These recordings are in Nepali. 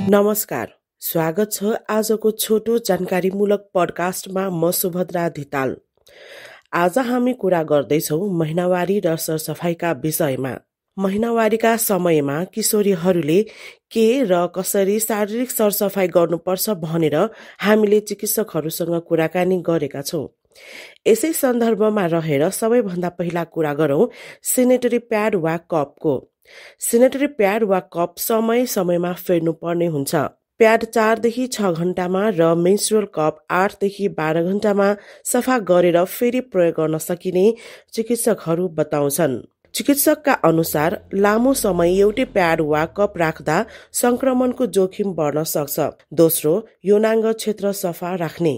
नमस्कार, स्वागत छ आजको छोटो जानकारीमूलक पडकास्टमा। म सुभद्रा धिताल। आज हामी कुरा गर्दैछौँ महिनावारी र सरसफाइका विषयमा। महिनावारीका समयमा किशोरीहरूले के र कसरी शारीरिक सरसफाइ गर्नुपर्छ भनेर हामीले चिकित्सकहरूसँग कुराकानी गरेका छौँ। यसै सन्दर्भमा रहेर सबैभन्दा पहिला कुरा गरौँ सेनेटरी प्याड वा कपको। सेनेटरी प्याड वा कप समय समयमा फेर्नु पर्ने हुन्छ। प्याड 4 देखि 6 घण्टामा र मेन्स्ट्रुअल कप 8 देखि 12 घण्टामा सफा गरेर फेरि प्रयोग गर्न सकिने चिकित्सकहरू बताउँछन्। चिकित्सकका अनुसार लामो समय एउटै प्याड वा कप राख्दा संक्रमणको जोखिम बढ्न सक्छ। दोस्रो, यौनाङ्ग क्षेत्र सफा राख्ने।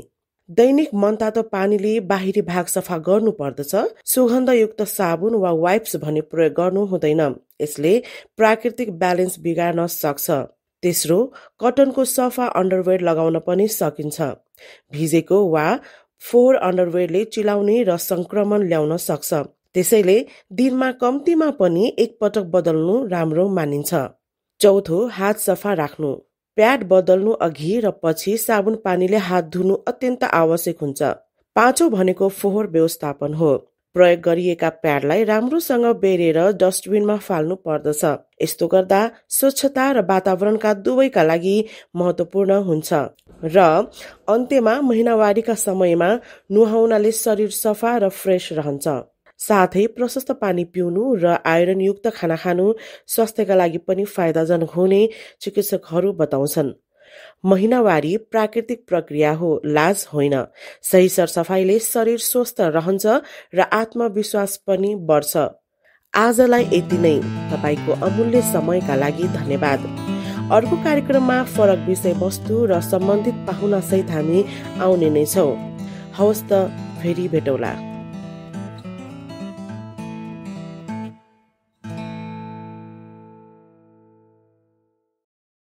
दैनिक मनतातो पानीले बाहिरी भाग सफा गर्नु पर्दछ। सुगन्धयुक्त साबुन वा वाइप्स भने प्रयोग गर्नु हुँदैन। यसले प्राकृतिक ब्यालेन्स बिगार्न सक्छ। तेस्रो, कटनको सफा अन्डरवेयर लगाउन पनि सकिन्छ। भिजेको वा फोहोर अन्डरवेयरले चिलाउने र संक्रमण ल्याउन सक्छ। त्यसैले दिनमा कम्तीमा पनि एक पटक बदल्नु राम्रो मानिन्छ। चौथो, हात सफा राख्नु। प्याड बदल्नु अघि र पछि साबुन पानीले हात धुनु अत्यन्त आवश्यक हुन्छ। पाँचौं भनेको फोहोर व्यवस्थापन हो। प्रयोग गरिएका प्याडलाई राम्रोसँग बेरेर डस्टबिनमा फाल्नु पर्दछ। यस्तो गर्दा स्वच्छता र वातावरणका दुवैका लागि महत्त्वपूर्ण हुन्छ। र अन्त्यमा महिनावारीका समयमा नुहाउनाले शरीर सफा र फ्रेस रहन्छ। साथै प्रशस्त पानी पिउनु र आइरनयुक्त खाना खानु स्वास्थ्यका लागि पनि फाइदाजनक हुने चिकित्सकहरू बताउँछन्। महिनावारी प्राकृतिक प्रक्रिया हो, लाज होइन। सही सरसफाइले शरीर स्वस्थ रहन्छ र आत्मविश्वास पनि बढ्छ। आजलाई यति नै। तपाईको अमूल्य समयका लागि धन्यवाद। अर्को कार्यक्रममा फरक विषयवस्तु र सम्बन्धित पाहुनासहित हामी आउने नै छौँ। हवस् त, फेरि भेटौँला।